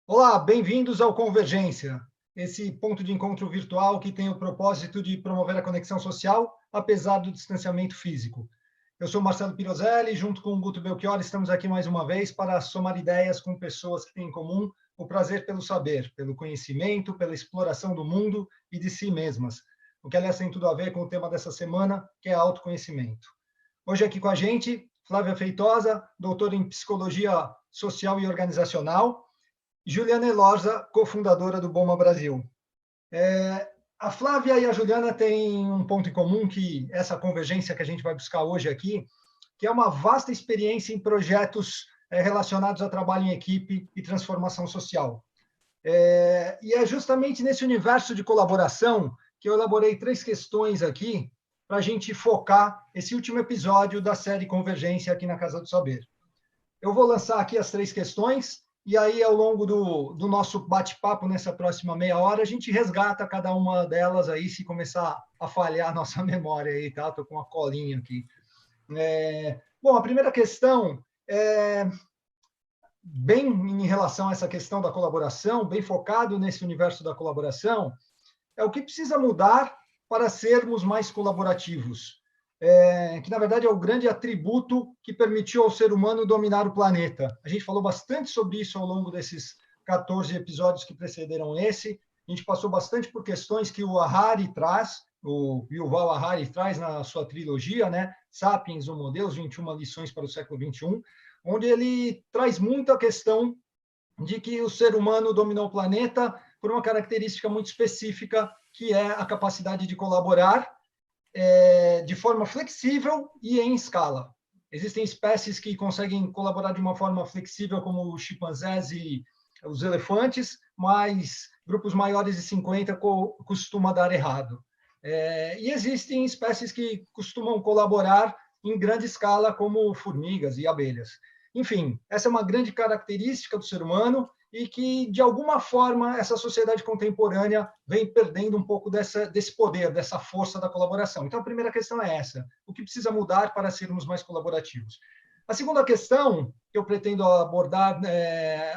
Olá, bem-vindos ao Convergência, esse ponto de encontro virtual que tem o propósito de promover a conexão social, apesar do distanciamento físico. Eu sou Marcelo Pirozelli, junto com o Guto Belchior, estamos aqui mais uma vez para somar ideias com pessoas que têm em comum o prazer pelo saber, pelo conhecimento, pela exploração do mundo e de si mesmas, o que, aliás, tem tudo a ver com o tema dessa semana, que é autoconhecimento. Hoje aqui com a gente, Flávia Feitosa, doutora em Psicologia Social e Organizacional, Juliana Elorza, cofundadora do Boma Brasil. A Flávia e a Juliana têm um ponto em comum, que essa convergência que a gente vai buscar hoje aqui, que é uma vasta experiência em projetos relacionados a trabalho em equipe e transformação social. E é justamente nesse universo de colaboração que eu elaborei 3 questões aqui para a gente focar esse último episódio da série Convergência aqui na Casa do Saber. Eu vou lançar aqui as 3 questões, e aí, ao longo do nosso bate-papo, nessa próxima meia hora, a gente resgata cada uma delas aí, se começar a falhar a nossa memória aí, tá? Estou com uma colinha aqui. Bom, a primeira questão é bem em relação a essa questão da colaboração, bem focado nesse universo da colaboração, é o que precisa mudar para sermos mais colaborativos. Que, na verdade, é o grande atributo que permitiu ao ser humano dominar o planeta. A gente falou bastante sobre isso ao longo desses 14 episódios que precederam esse. A gente passou bastante por questões que o Harari traz, o Yuval Harari traz na sua trilogia, né? Sapiens, Homo Deus, 21 lições para o século XXI, onde ele traz muito a questão de que o ser humano dominou o planeta por uma característica muito específica, que é a capacidade de colaborar de forma flexível e em escala. Existem espécies que conseguem colaborar de uma forma flexível, como os chimpanzés e os elefantes, mas grupos maiores de 50 costuma dar errado. E existem espécies que costumam colaborar em grande escala, como formigas e abelhas. Enfim, essa é uma grande característica do ser humano e que, de alguma forma, essa sociedade contemporânea vem perdendo um pouco desse poder, dessa força da colaboração. Então, a primeira questão é essa: o que precisa mudar para sermos mais colaborativos? A segunda questão que eu pretendo abordar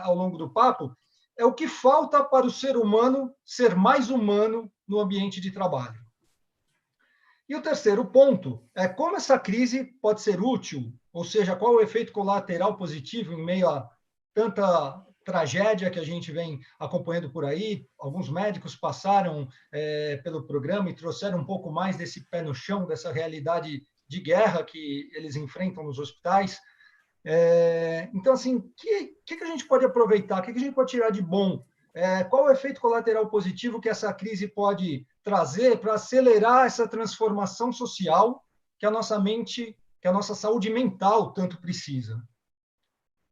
ao longo do papo é o que falta para o ser humano ser mais humano no ambiente de trabalho. E o terceiro ponto é como essa crise pode ser útil, ou seja, qual o efeito colateral positivo em meio a tanta tragédia que a gente vem acompanhando por aí. Alguns médicos passaram pelo programa e trouxeram um pouco mais desse pé no chão, dessa realidade de guerra que eles enfrentam nos hospitais. Então, assim, o que a gente pode aproveitar? O que a gente pode tirar de bom? Qual o efeito colateral positivo que essa crise pode trazer para acelerar essa transformação social que a nossa mente, que a nossa saúde mental tanto precisa?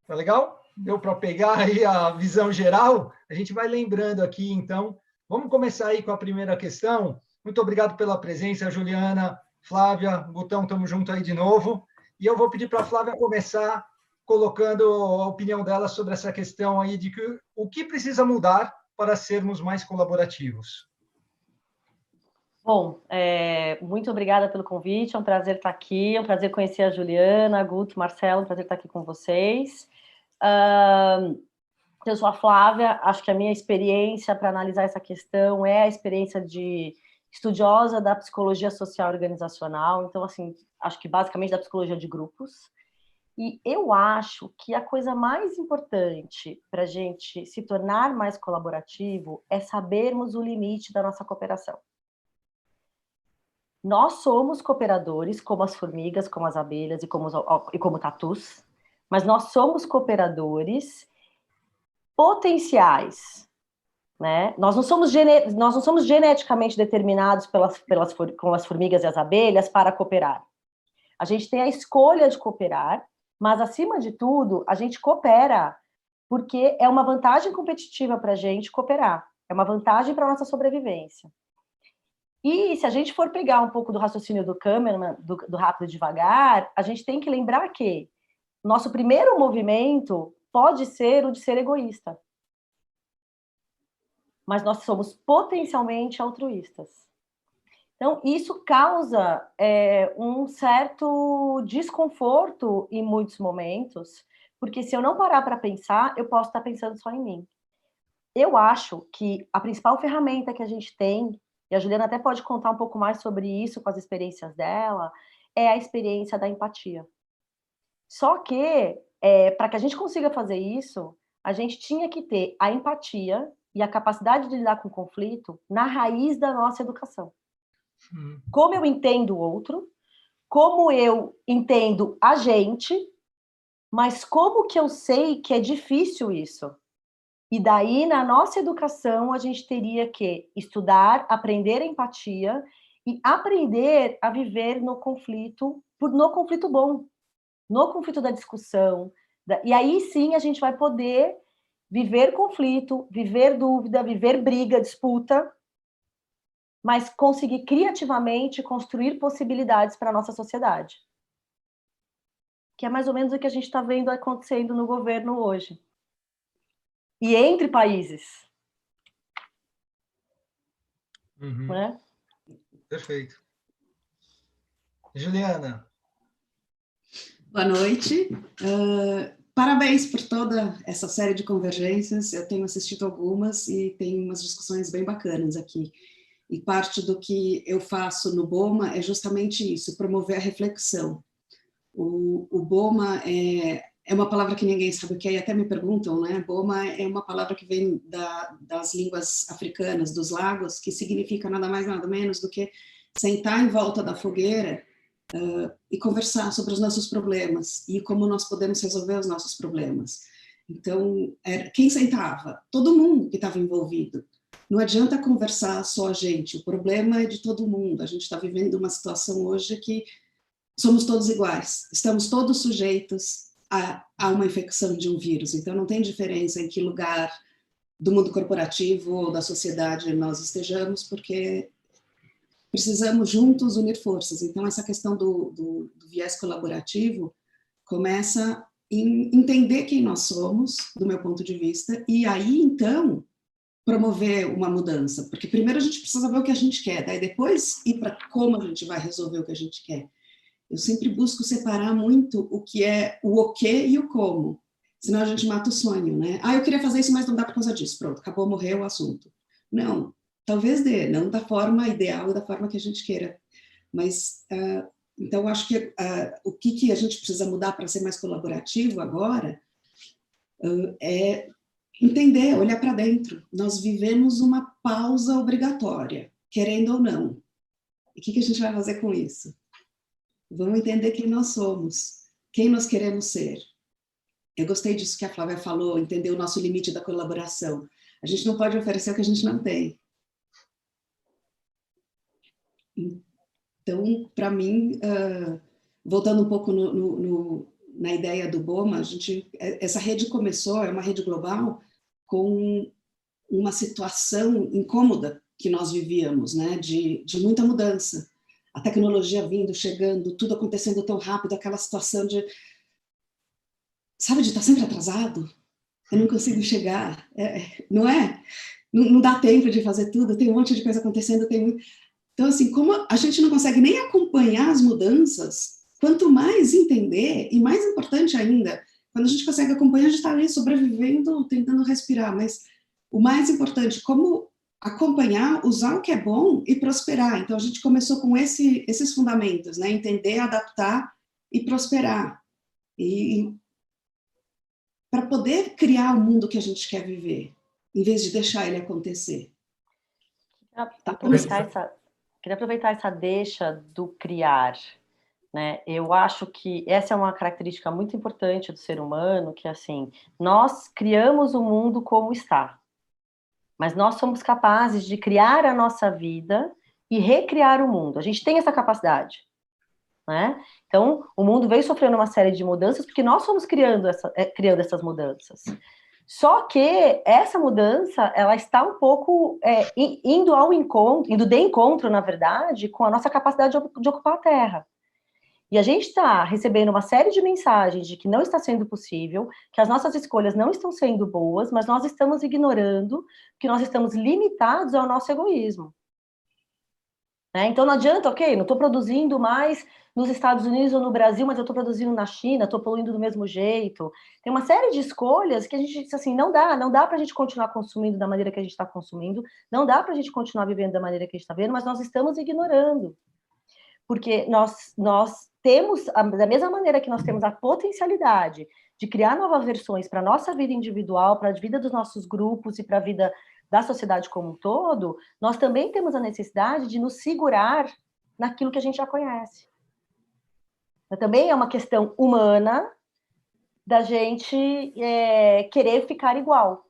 Tá legal? Deu para pegar aí a visão geral? A gente vai lembrando aqui, então. Vamos começar aí com a primeira questão. Muito obrigado pela presença, Juliana, Flávia, Gutão, estamos juntos aí de novo. E eu vou pedir para a Flávia começar colocando a opinião dela sobre essa questão aí de que o que precisa mudar para sermos mais colaborativos. Bom, muito obrigada pelo convite, é um prazer estar aqui, é um prazer conhecer a Juliana, Guto, Marcelo, é um prazer estar aqui com vocês. Eu sou a Flávia, acho que a minha experiência para analisar essa questão é a experiência de estudiosa da psicologia social organizacional, então, assim, acho que basicamente da psicologia de grupos. E eu acho que a coisa mais importante para a gente se tornar mais colaborativo é sabermos o limite da nossa cooperação. Nós somos cooperadores, como as formigas, como as abelhas e como tatus, mas nós somos cooperadores potenciais, né? Nós não somos geneticamente determinados com as formigas e as abelhas para cooperar. A gente tem a escolha de cooperar, mas, acima de tudo, a gente coopera porque é uma vantagem competitiva para a gente cooperar, é uma vantagem para a nossa sobrevivência. E se a gente for pegar um pouco do raciocínio do Kahneman, do Rápido e Devagar, a gente tem que lembrar que nosso primeiro movimento pode ser o de ser egoísta. Mas nós somos potencialmente altruístas. Então, isso causa um certo desconforto em muitos momentos, porque se eu não parar para pensar, eu posso estar pensando só em mim. eu acho que a principal ferramenta que a gente tem, e a Juliana até pode contar um pouco mais sobre isso com as experiências dela, é a experiência da empatia. Só que, para que a gente consiga fazer isso, a gente tinha que ter a empatia e a capacidade de lidar com o conflito na raiz da nossa educação. Como eu entendo o outro, como eu entendo a gente, mas como que eu sei que é difícil isso? E daí, na nossa educação, a gente teria que estudar, aprender a empatia e aprender a viver no conflito bom, no conflito da discussão. E aí sim a gente vai poder viver conflito, viver dúvida, viver briga, disputa, mas conseguir criativamente construir possibilidades para a nossa sociedade. Que é mais ou menos o que a gente está vendo acontecendo no governo hoje. E entre países. Né? Perfeito. Juliana. Boa noite. Parabéns por toda essa série de convergências. Eu tenho assistido algumas e tem umas discussões bem bacanas aqui. E parte do que eu faço no BOMA é justamente isso, promover a reflexão. O BOMA é uma palavra que ninguém sabe o que é, e até me perguntam, né? BOMA é uma palavra que vem das línguas africanas, dos lagos, que significa nada mais, nada menos do que sentar em volta da fogueira e conversar sobre os nossos problemas e como nós podemos resolver os nossos problemas. Então, quem sentava? Todo mundo que estava envolvido. Não adianta conversar só a gente, o problema é de todo mundo. A gente está vivendo uma situação hoje que somos todos iguais, estamos todos sujeitos a uma infecção de um vírus, então não tem diferença em que lugar do mundo corporativo ou da sociedade nós estejamos, porque precisamos juntos unir forças. Então essa questão do viés colaborativo começa em entender quem nós somos, do meu ponto de vista, e aí então promover uma mudança, porque primeiro a gente precisa ver o que a gente quer, daí depois ir para como a gente vai resolver o que a gente quer. Eu sempre busco separar muito o que é o o que e o como, senão a gente mata o sonho, né? Eu queria fazer isso, mas não dá por causa disso, pronto, acabou, morreu o assunto. Não, talvez dê, não da forma ideal, da forma que a gente queira, mas, então, eu acho que o que a gente precisa mudar para ser mais colaborativo agora é entender, olhar para dentro. Nós vivemos uma pausa obrigatória, querendo ou não. E o que a gente vai fazer com isso? Vamos entender quem nós somos, quem nós queremos ser. Eu gostei disso que a Flávia falou, entender o nosso limite da colaboração. A gente não pode oferecer o que a gente não tem. Então, para mim, voltando um pouco na ideia do BOMA, essa rede começou, é uma rede global, com uma situação incômoda que nós vivíamos, né, de muita mudança. A tecnologia vindo, chegando, tudo acontecendo tão rápido, aquela situação de, sabe, de estar sempre atrasado, eu não consigo chegar, não é? Não dá tempo de fazer tudo, tem um monte de coisa acontecendo, Então, assim, como a gente não consegue nem acompanhar as mudanças, quanto mais entender, e mais importante ainda, quando a gente consegue acompanhar, a gente está ali sobrevivendo, tentando respirar, mas o mais importante, como acompanhar, usar o que é bom e prosperar. Então, a gente começou com esses fundamentos, né? Entender, adaptar e prosperar. E para poder criar o mundo que a gente quer viver, em vez de deixar ele acontecer. Queria aproveitar essa deixa do criar, né? Eu acho que essa é uma característica muito importante do ser humano, que assim, nós criamos o mundo como está, mas nós somos capazes de criar a nossa vida e recriar o mundo. A gente tem essa capacidade, né? Então, o mundo veio sofrendo uma série de mudanças porque nós fomos criando essas mudanças. Só que essa mudança, ela está um pouco indo de encontro, na verdade, com a nossa capacidade de ocupar a Terra. E a gente está recebendo uma série de mensagens de que não está sendo possível, que as nossas escolhas não estão sendo boas, mas nós estamos ignorando que nós estamos limitados ao nosso egoísmo. Né? Então não adianta, ok, não estou produzindo mais, nos Estados Unidos ou no Brasil, mas eu estou produzindo na China, estou poluindo do mesmo jeito. Tem uma série de escolhas que a gente diz assim, não dá para a gente continuar consumindo da maneira que a gente está consumindo, não dá para a gente continuar vivendo da maneira que a gente está vivendo, mas nós estamos ignorando. Porque nós temos, da mesma maneira que nós temos a potencialidade de criar novas versões para a nossa vida individual, para a vida dos nossos grupos e para a vida da sociedade como um todo, nós também temos a necessidade de nos segurar naquilo que a gente já conhece. Também é uma questão humana da gente querer ficar igual.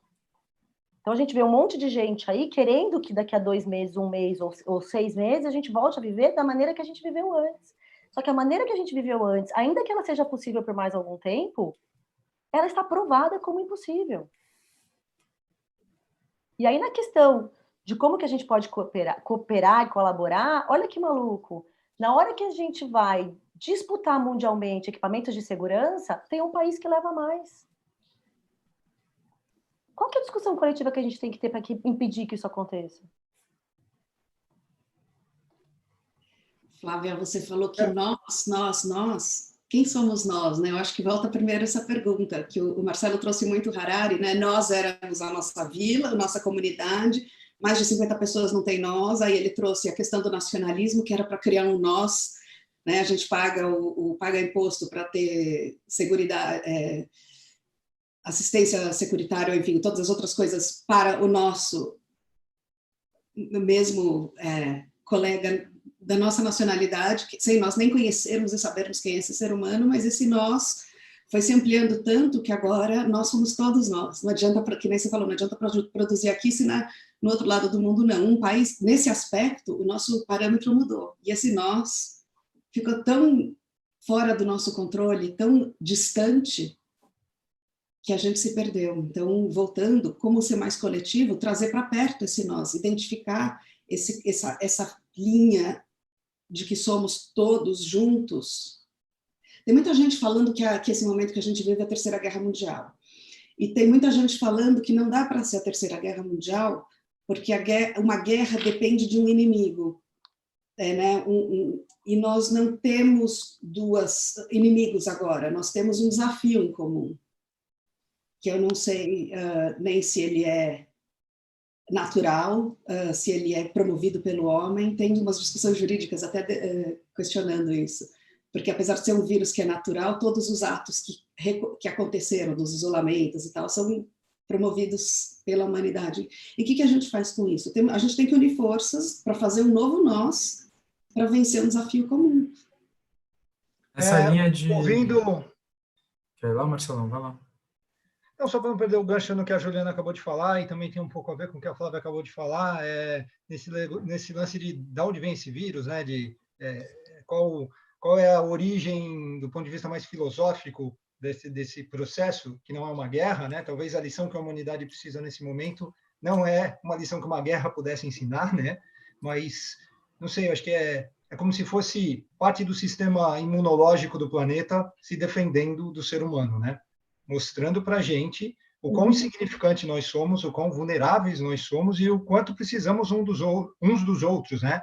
Então, a gente vê um monte de gente aí querendo que daqui a 2 meses, 1 mês ou 6 meses, a gente volte a viver da maneira que a gente viveu antes. Só que a maneira que a gente viveu antes, ainda que ela seja possível por mais algum tempo, ela está provada como impossível. E aí, na questão de como que a gente pode cooperar e colaborar, olha que maluco. Na hora que a gente vai disputar mundialmente equipamentos de segurança, tem um país que leva mais. Qual que é a discussão coletiva que a gente tem que ter para impedir que isso aconteça? Flávia, você falou que nós, quem somos nós, né? Eu acho que volta primeiro essa pergunta, que o Marcelo trouxe muito Harari, né? Nós éramos a nossa vila, a nossa comunidade, mais de 50 pessoas não tem nós, aí ele trouxe a questão do nacionalismo, que era para criar um nós, né? A gente paga paga imposto para ter seguridade, assistência securitária, enfim, todas as outras coisas para o nosso mesmo colega da nossa nacionalidade, que, sem nós nem conhecermos e sabermos quem é esse ser humano, mas esse nós foi se ampliando tanto que agora nós somos todos nós. Não adianta, que nem você falou, não adianta produzir aqui se no outro lado do mundo não. Um país, nesse aspecto, o nosso parâmetro mudou. E esse nós ficou tão fora do nosso controle, tão distante, que a gente se perdeu. Então, voltando, como ser mais coletivo, trazer para perto esse nós, identificar essa linha de que somos todos juntos. Tem muita gente falando que esse momento que a gente vive é a Terceira Guerra Mundial. E tem muita gente falando que não dá para ser a Terceira Guerra Mundial, porque uma guerra depende de um inimigo. Né? E nós não temos dois inimigos agora, nós temos um desafio em comum, que eu não sei nem se ele é natural, se ele é promovido pelo homem. Tem umas discussões jurídicas até questionando isso, porque apesar de ser um vírus que é natural, todos os atos que aconteceram, dos isolamentos e tal, são promovidos pela humanidade. E o que a gente faz com isso? A gente tem que unir forças para fazer um novo nós, para vencer um desafio comum. Essa linha de... Ouvindo... Quer ir lá, Marcelão? Vai lá. Não, só para não perder o gancho no que a Juliana acabou de falar, e também tem um pouco a ver com o que a Flávia acabou de falar, nesse lance de onde vem esse vírus, né, qual é a origem, do ponto de vista mais filosófico, desse processo, que não é uma guerra, né? Talvez a lição que a humanidade precisa nesse momento não é uma lição que uma guerra pudesse ensinar, né? Mas, não sei, eu acho que é como se fosse parte do sistema imunológico do planeta se defendendo do ser humano, né? Mostrando para a gente o quão insignificante nós somos, o quão vulneráveis nós somos e o quanto precisamos uns dos outros, né?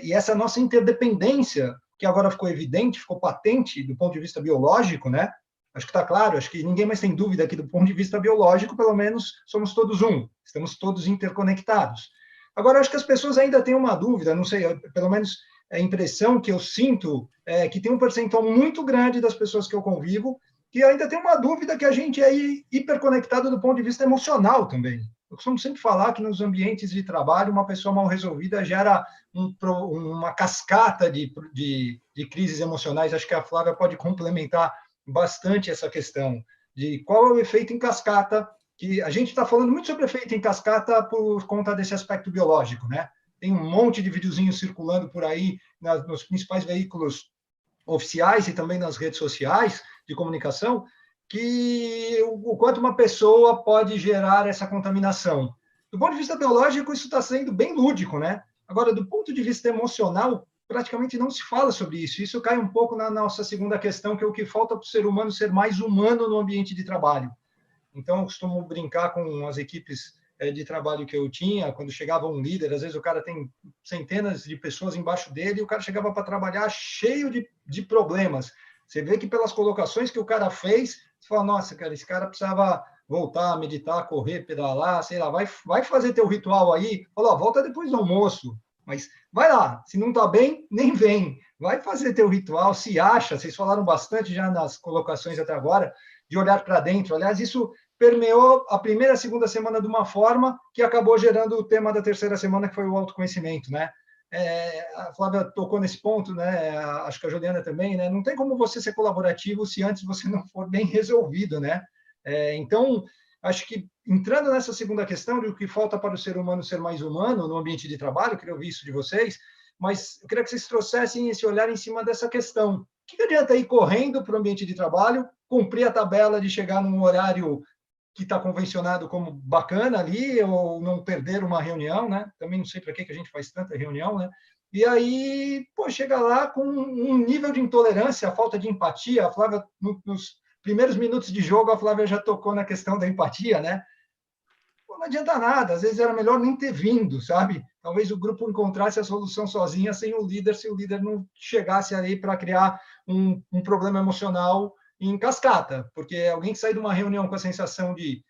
E essa nossa interdependência, que agora ficou evidente, ficou patente do ponto de vista biológico, né? Acho que está claro, acho que ninguém mais tem dúvida que do ponto de vista biológico, pelo menos, somos todos um, estamos todos interconectados. Agora, acho que as pessoas ainda têm uma dúvida, não sei, pelo menos a impressão que eu sinto é que tem um percentual muito grande das pessoas que eu convivo que ainda tem uma dúvida que a gente é hiperconectado do ponto de vista emocional também. Eu costumo sempre falar que nos ambientes de trabalho, uma pessoa mal resolvida gera uma cascata de crises emocionais. Acho que a Flávia pode complementar bastante essa questão de qual é o efeito em cascata, que a gente está falando muito sobre efeito em cascata por conta desse aspecto biológico, né? Tem um monte de videozinhos circulando por aí nos principais veículos oficiais e também nas redes sociais de comunicação, que o quanto uma pessoa pode gerar essa contaminação. Do ponto de vista biológico, isso está sendo bem lúdico, né? Agora, do ponto de vista emocional, praticamente não se fala sobre isso. Isso cai um pouco na nossa segunda questão, que é o que falta para o ser humano ser mais humano no ambiente de trabalho. Então, eu costumo brincar com as equipes de trabalho que eu tinha, quando chegava um líder, às vezes o cara tem centenas de pessoas embaixo dele e o cara chegava para trabalhar cheio de problemas. Você vê que pelas colocações que o cara fez, você fala, nossa, cara, esse cara precisava voltar, meditar, correr, pedalar, sei lá, vai fazer teu ritual aí, fala, ó, volta depois do almoço, mas vai lá, se não tá bem, nem vem, vai fazer teu ritual, se acha, vocês falaram bastante já nas colocações até agora, de olhar para dentro, aliás, isso permeou a primeira e a segunda semana de uma forma que acabou gerando o tema da terceira semana, que foi o autoconhecimento, né? A Flávia tocou nesse ponto, né? Acho que a Juliana também, né? Não tem como você ser colaborativo se antes você não for bem resolvido, né? Então, acho que entrando nessa segunda questão de o que falta para o ser humano ser mais humano no ambiente de trabalho, eu queria ouvir isso de vocês, mas eu queria que vocês trouxessem esse olhar em cima dessa questão. O que adianta ir correndo para o ambiente de trabalho, cumprir a tabela de chegar num horário que está convencionado como bacana ali, ou não perder uma reunião, né? Também não sei para que a gente faz tanta reunião, né? E aí, pô, chega lá com um nível de intolerância, falta de empatia. A Flávia, nos primeiros minutos de jogo, a Flávia já tocou na questão da empatia, né? Pô, não adianta nada, às vezes era melhor nem ter vindo, sabe? Talvez o grupo encontrasse a solução sozinha, sem o líder, se o líder não chegasse ali para criar um problema emocional em cascata, porque alguém que sai de uma reunião com a sensação de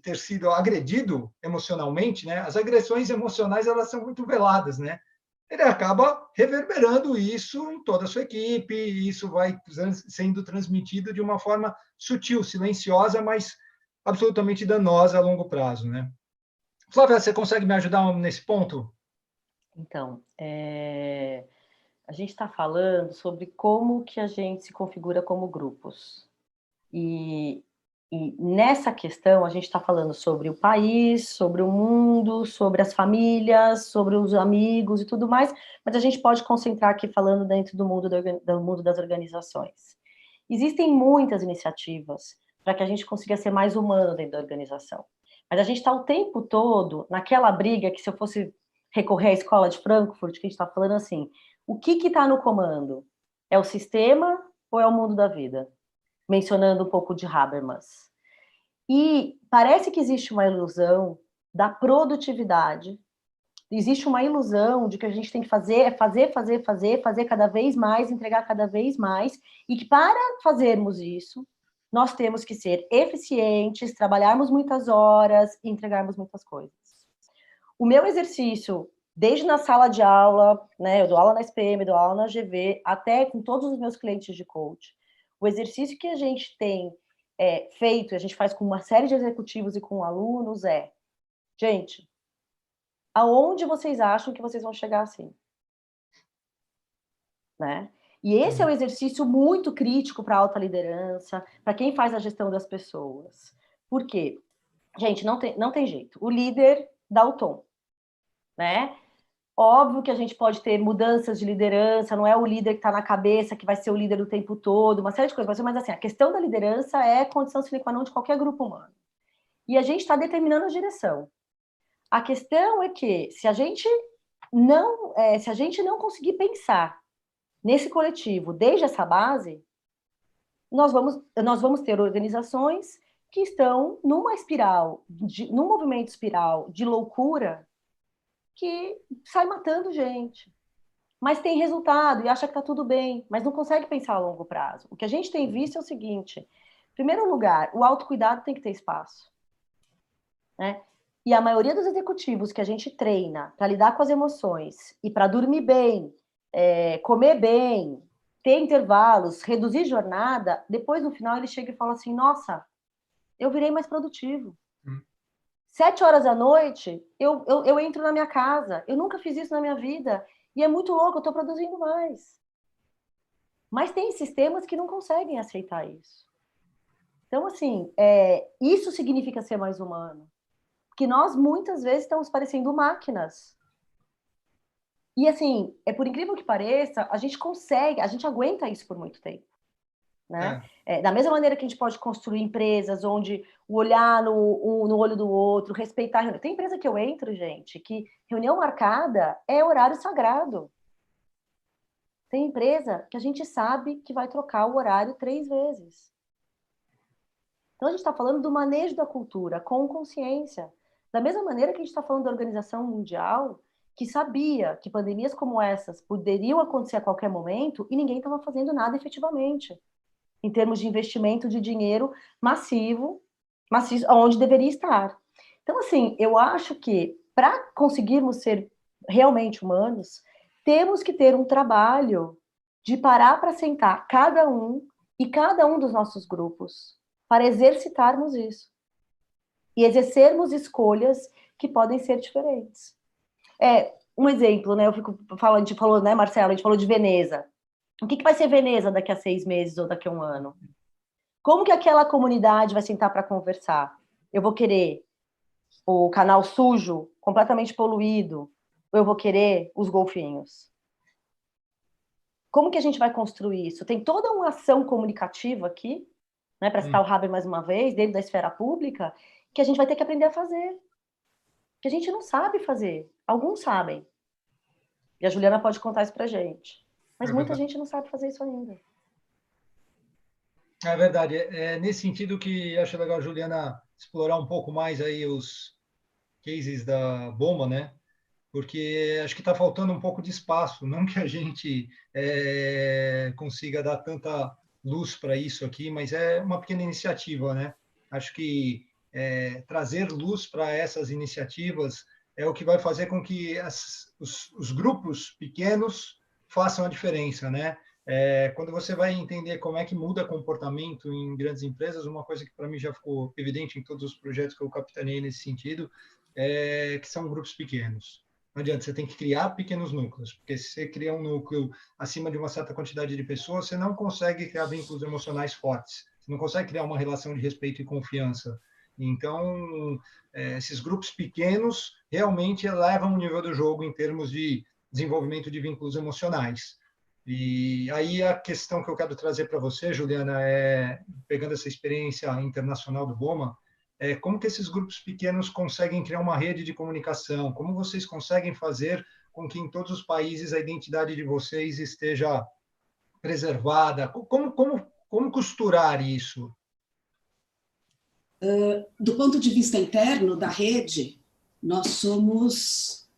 ter sido agredido emocionalmente, né? As agressões emocionais, elas são muito veladas, né? Ele acaba reverberando isso em toda a sua equipe, e isso vai sendo transmitido de uma forma sutil, silenciosa, mas absolutamente danosa a longo prazo, né? Flávia, você consegue me ajudar nesse ponto? Então, a gente está falando sobre como que a gente se configura como grupos. E nessa questão, a gente está falando sobre o país, sobre o mundo, sobre as famílias, sobre os amigos e tudo mais, mas a gente pode concentrar aqui falando dentro do mundo das organizações. Existem muitas iniciativas para que a gente consiga ser mais humano dentro da organização. Mas a gente está o tempo todo naquela briga que, se eu fosse recorrer à escola de Frankfurt, que a gente está falando assim, o que está no comando? É o sistema ou é o mundo da vida? Mencionando um pouco de Habermas. E parece que existe uma ilusão da produtividade, existe uma ilusão de que a gente tem que fazer cada vez mais, entregar cada vez mais, e que para fazermos isso, nós temos que ser eficientes, trabalharmos muitas horas e entregarmos muitas coisas. O meu exercício, desde na sala de aula, né, eu dou aula na SPM, dou aula na GV, até com todos os meus clientes de coach, o exercício que a gente tem feito, a gente faz com uma série de executivos e com alunos, gente, aonde vocês acham que vocês vão chegar assim? Né? E esse é um exercício muito crítico para a alta liderança, para quem faz a gestão das pessoas. Por quê? Gente, não tem jeito. O líder dá o tom, né? Óbvio que a gente pode ter mudanças de liderança, não é o líder que está na cabeça que vai ser o líder o tempo todo, uma série de coisas, mas assim, a questão da liderança é condição sine qua non de qualquer grupo humano. E a gente está determinando a direção. A questão é que, se a gente não conseguir pensar nesse coletivo desde essa base, nós vamos ter organizações que estão numa espiral, num movimento espiral de loucura, que sai matando gente, mas tem resultado e acha que está tudo bem, mas não consegue pensar a longo prazo. O que a gente tem visto é o seguinte: em primeiro lugar, o autocuidado tem que ter espaço, né? E a maioria dos executivos que a gente treina para lidar com as emoções e para dormir bem, comer bem, ter intervalos, reduzir jornada, depois no final ele chega e fala assim: nossa, eu virei mais produtivo. 7 horas da noite, eu entro na minha casa. Eu nunca fiz isso na minha vida. E é muito louco, eu estou produzindo mais. Mas tem sistemas que não conseguem aceitar isso. Então, assim, isso significa ser mais humano. Porque nós, muitas vezes, estamos parecendo máquinas. E, assim, por incrível que pareça, a gente aguenta isso por muito tempo. Né? Da mesma maneira que a gente pode construir empresas onde o olhar no olho do outro, respeitar a reunião. Tem empresa que eu entro, gente, que reunião marcada é horário sagrado. Tem empresa que a gente sabe que vai trocar o horário 3 vezes. Então a gente está falando do manejo da cultura com consciência. Da mesma maneira que a gente está falando da Organização Mundial, que sabia que pandemias como essas poderiam acontecer a qualquer momento e ninguém estava fazendo nada efetivamente, em termos de investimento de dinheiro massivo, onde deveria estar. Então, assim, eu acho que para conseguirmos ser realmente humanos, temos que ter um trabalho de parar para sentar cada um dos nossos grupos para exercitarmos isso e exercermos escolhas que podem ser diferentes. Um exemplo, né? Eu fico falando, a gente falou, né, Marcelo? A gente falou de Veneza. O que vai ser Veneza daqui a 6 meses ou daqui a 1 ano? Como que aquela comunidade vai sentar para conversar? Eu vou querer o canal sujo, completamente poluído, ou eu vou querer os golfinhos? Como que a gente vai construir isso? Tem toda uma ação comunicativa aqui, né, para citar o Haber mais uma vez, dentro da esfera pública, que a gente vai ter que aprender a fazer. Que a gente não sabe fazer. Alguns sabem. E a Juliana pode contar isso pra gente. Mas muita gente não sabe fazer isso ainda. É verdade. É nesse sentido que acho legal, Juliana, explorar um pouco mais aí os cases da bomba, né? Porque acho que está faltando um pouco de espaço. Não que a gente consiga dar tanta luz para isso aqui, mas é uma pequena iniciativa, né? Acho que trazer luz para essas iniciativas é o que vai fazer com que os grupos pequenos façam a diferença, né? Quando você vai entender como é que muda comportamento em grandes empresas, uma coisa que para mim já ficou evidente em todos os projetos que eu capitaneei nesse sentido, que são grupos pequenos. Não adianta, você tem que criar pequenos núcleos, porque se você cria um núcleo acima de uma certa quantidade de pessoas, você não consegue criar vínculos emocionais fortes, você não consegue criar uma relação de respeito e confiança. Então, esses grupos pequenos realmente elevam o nível do jogo em termos de desenvolvimento de vínculos emocionais. E aí a questão que eu quero trazer para você, Juliana, pegando essa experiência internacional do BOMA, como que esses grupos pequenos conseguem criar uma rede de comunicação? Como vocês conseguem fazer com que em todos os países a identidade de vocês esteja preservada? Como costurar isso? Do ponto de vista interno da rede, nós somos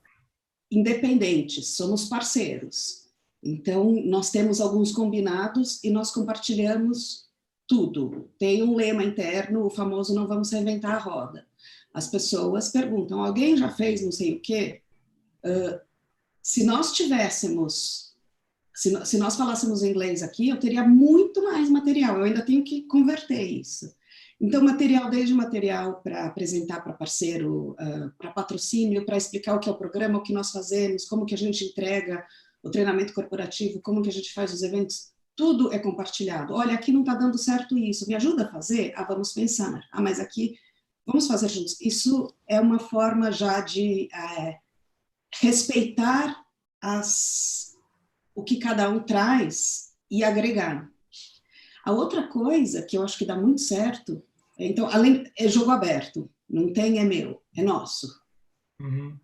independentes, somos parceiros. Então, nós temos alguns combinados e nós compartilhamos tudo. Tem um lema interno, o famoso não vamos reinventar a roda. As pessoas perguntam, alguém já fez não sei o quê? Se nós tivéssemos, se nós falássemos inglês aqui, eu teria muito mais material, eu ainda tenho que converter isso. Então, desde material para apresentar para parceiro, para patrocínio, para explicar o que é o programa, o que nós fazemos, como que a gente entrega o treinamento corporativo, como que a gente faz os eventos, tudo é compartilhado. Olha, aqui não está dando certo isso, me ajuda a fazer? Vamos pensar. Mas aqui, vamos fazer juntos. Isso é uma forma já de respeitar o que cada um traz e agregar. A outra coisa que eu acho que dá muito certo, então, é jogo aberto, não tem é meu, é nosso. Uhum.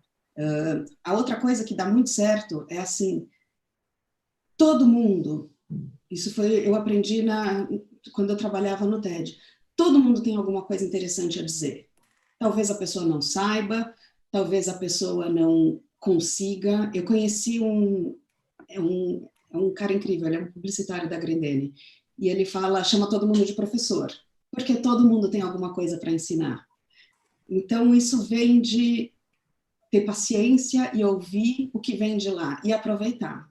A outra coisa que dá muito certo é assim, todo mundo, eu aprendi quando eu trabalhava no TED, todo mundo tem alguma coisa interessante a dizer. Talvez a pessoa não saiba, talvez a pessoa não consiga. Eu conheci um cara incrível, ele é um publicitário da Grendene, e ele chama todo mundo de professor, porque todo mundo tem alguma coisa para ensinar. Então, isso vem de ter paciência e ouvir o que vem de lá e aproveitar.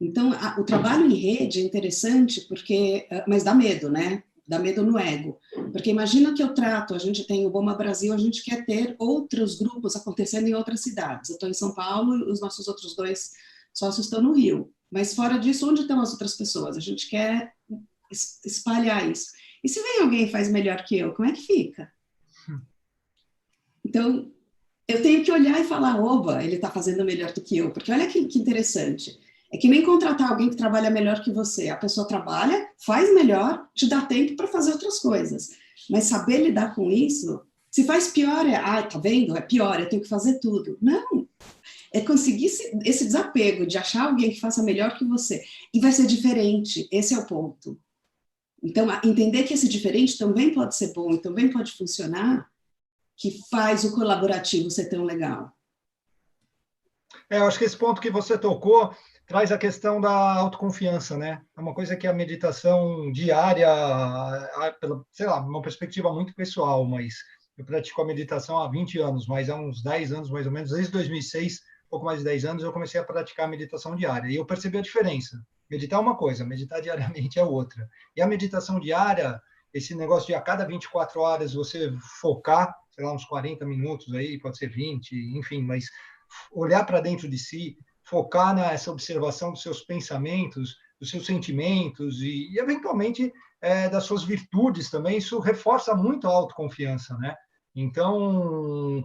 Então, o trabalho em rede é interessante, mas dá medo, né? Dá medo no ego. Porque imagina que a gente tem o BOMA Brasil, a gente quer ter outros grupos acontecendo em outras cidades. Eu estou em São Paulo, os nossos outros 2 sócios estão no Rio. Mas fora disso, onde estão as outras pessoas? A gente quer espalhar isso. E se vem alguém e faz melhor que eu, como é que fica? Então, eu tenho que olhar e falar, oba, ele está fazendo melhor do que eu. Porque olha que interessante. É que nem contratar alguém que trabalha melhor que você. A pessoa trabalha, faz melhor, te dá tempo para fazer outras coisas. Mas saber lidar com isso, se faz pior, tá vendo? É pior, eu tenho que fazer tudo. Não, é conseguir esse desapego de achar alguém que faça melhor que você. E vai ser diferente, esse é o ponto. Então, entender que esse diferente também pode ser bom e também pode funcionar, que faz o colaborativo ser tão legal? Eu acho que esse ponto que você tocou traz a questão da autoconfiança, né? É uma coisa que a meditação diária, sei lá, uma perspectiva muito pessoal, mas eu pratico a meditação há 20 anos, mas há uns 10 anos, mais ou menos, desde 2006, pouco mais de 10 anos, eu comecei a praticar a meditação diária. E eu percebi a diferença. Meditar é uma coisa, meditar diariamente é outra. E a meditação diária, esse negócio de a cada 24 horas você focar, sei lá, uns 40 minutos aí, pode ser 20, enfim, mas olhar para dentro de si, focar nessa observação dos seus pensamentos, dos seus sentimentos e eventualmente, das suas virtudes também, isso reforça muito a autoconfiança, né? Então,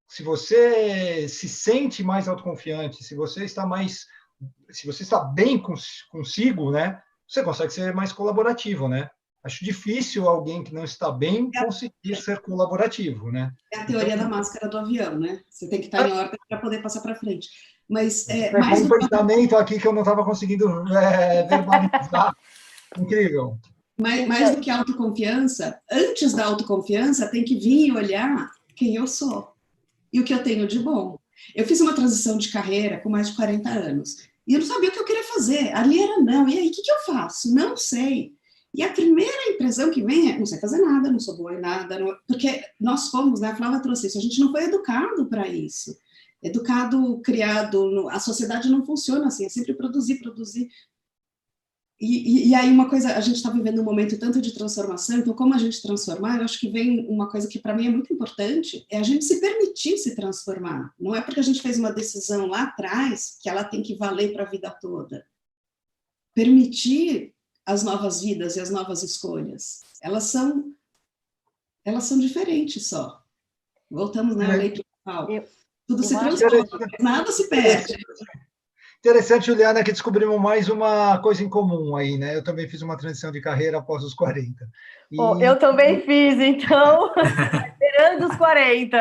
se você se sente mais autoconfiante, se você está bem consigo, né? Você consegue ser mais colaborativo, né? Acho difícil alguém que não está bem conseguir ser colaborativo, né? É a teoria da máscara do avião, né? Você tem que estar em ordem para poder passar para frente. Mas mais um pensamento aqui que eu não estava conseguindo verbalizar. Incrível. Mais do que autoconfiança, antes da autoconfiança, tem que vir e olhar quem eu sou e o que eu tenho de bom. Eu fiz uma transição de carreira com mais de 40 anos e eu não sabia o que eu queria fazer. Ali era não. E aí, o que eu faço? Não sei. E a primeira impressão que vem é, não sei fazer nada, não sou boa em nada, não... porque nós fomos, né, a Flávia trouxe isso, a gente não foi educado para isso. Educado, criado, a sociedade não funciona assim, é sempre produzir, produzir. E aí uma coisa, a gente está vivendo um momento tanto de transformação, então como a gente transformar, eu acho que vem uma coisa que para mim é muito importante, é a gente se permitir se transformar. Não é porque a gente fez uma decisão lá atrás que ela tem que valer para a vida toda. Permitir as novas vidas e as novas escolhas. Elas são diferentes só. Voltamos, né, à lei principal. Tudo se transforma, nada se perde. Interessante, Juliana, que descobrimos mais uma coisa em comum aí, né? Eu também fiz uma transição de carreira após os 40. Eu também fiz, então, esperando os 40.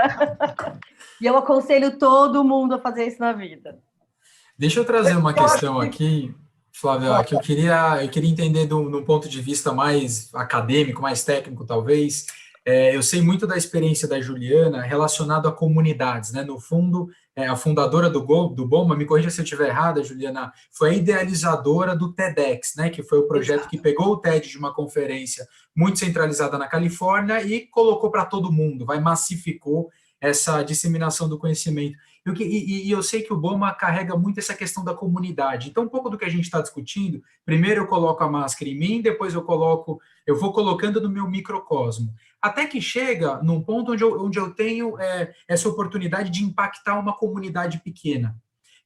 E eu aconselho todo mundo a fazer isso na vida. Deixa eu trazer uma questão aqui, Flávia, que eu queria entender num ponto de vista mais acadêmico, mais técnico, talvez. Eu sei muito da experiência da Juliana relacionado a comunidades, né? No fundo, a fundadora do BOMA, me corrija se eu estiver errada, Juliana, foi a idealizadora do TEDx, né? Que foi o projeto que pegou o TED de uma conferência muito centralizada na Califórnia e colocou para todo mundo, massificou essa disseminação do conhecimento. E eu sei que o BOMA carrega muito essa questão da comunidade. Então, um pouco do que a gente está discutindo, primeiro eu coloco a máscara em mim, depois eu vou colocando no meu microcosmo. Até que chega num ponto onde eu tenho essa oportunidade de impactar uma comunidade pequena.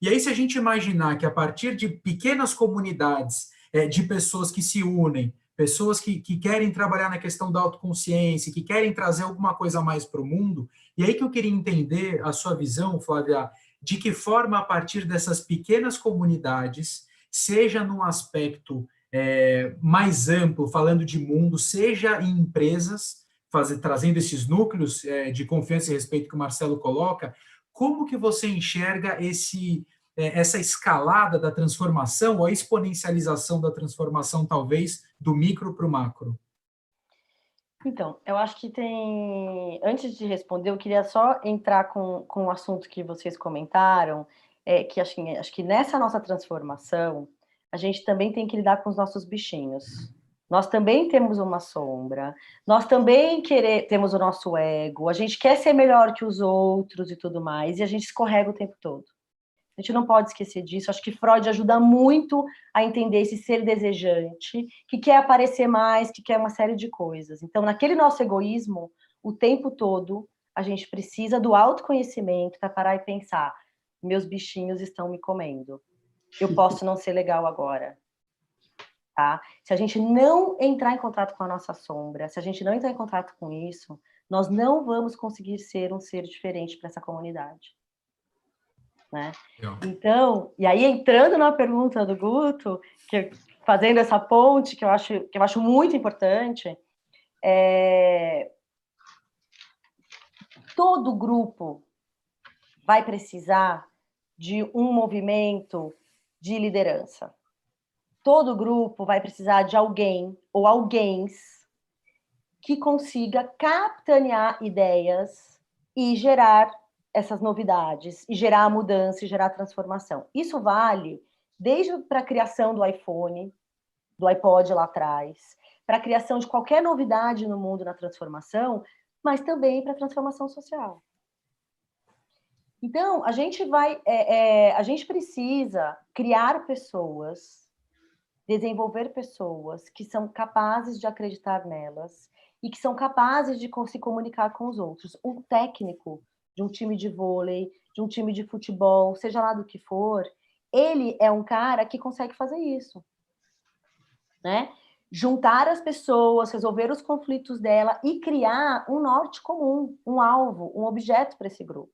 E aí, se a gente imaginar que a partir de pequenas comunidades, de pessoas que se unem, pessoas que querem trabalhar na questão da autoconsciência, que querem trazer alguma coisa a mais para o mundo, e aí que eu queria entender a sua visão, Flávia, de que forma, a partir dessas pequenas comunidades, seja num aspecto mais amplo, falando de mundo, seja em empresas, trazendo esses núcleos de confiança e respeito que o Marcelo coloca, como que você enxerga essa escalada da transformação, ou a exponencialização da transformação, talvez, do micro para o macro? Então, eu acho que antes de responder, eu queria só entrar com o assunto que vocês comentaram, que acho que nessa nossa transformação, a gente também tem que lidar com os nossos bichinhos. Nós também temos uma sombra, nós também temos o nosso ego, a gente quer ser melhor que os outros e tudo mais, e a gente escorrega o tempo todo. A gente não pode esquecer disso. Acho que Freud ajuda muito a entender esse ser desejante, que quer aparecer mais, que quer uma série de coisas. Então, naquele nosso egoísmo, o tempo todo, a gente precisa do autoconhecimento para parar e pensar: meus bichinhos estão me comendo. Eu posso não ser legal agora. Tá? Se a gente não entrar em contato com a nossa sombra, se a gente não entrar em contato com isso, nós não vamos conseguir ser um ser diferente para essa comunidade. Né? Então, e aí entrando na pergunta do Guto, fazendo essa ponte que eu acho muito importante, todo grupo vai precisar de um movimento de liderança. Todo grupo vai precisar de alguém ou alguéns que consiga capitanear ideias e gerar essas novidades, e gerar a mudança, e gerar a transformação. Isso vale desde para a criação do iPhone, do iPod lá atrás, para a criação de qualquer novidade no mundo na transformação, mas também para a transformação social. Então, a gente precisa criar pessoas, desenvolver pessoas que são capazes de acreditar nelas e que são capazes de se comunicar com os outros. Um técnico de um time de vôlei, de um time de futebol, seja lá do que for, ele é um cara que consegue fazer isso, né? Juntar as pessoas, resolver os conflitos dela e criar um norte comum, um alvo, um objeto para esse grupo.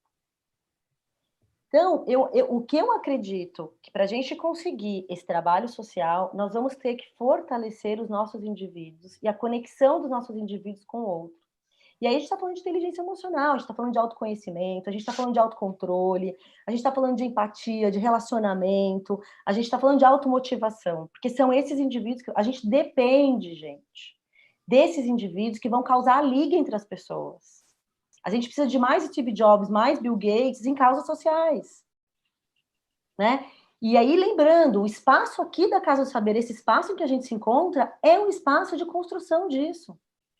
Então, o que eu acredito que para a gente conseguir esse trabalho social, nós vamos ter que fortalecer os nossos indivíduos e a conexão dos nossos indivíduos com o outro. E aí a gente está falando de inteligência emocional, a gente está falando de autoconhecimento, a gente está falando de autocontrole, a gente está falando de empatia, de relacionamento, a gente está falando de automotivação, porque são esses indivíduos que a gente depende, gente, desses indivíduos que vão causar a liga entre as pessoas. A gente precisa de mais Steve Jobs, mais Bill Gates em causas sociais, né? E aí, lembrando, o espaço aqui da Casa do Saber, esse espaço em que a gente se encontra, é um espaço de construção disso.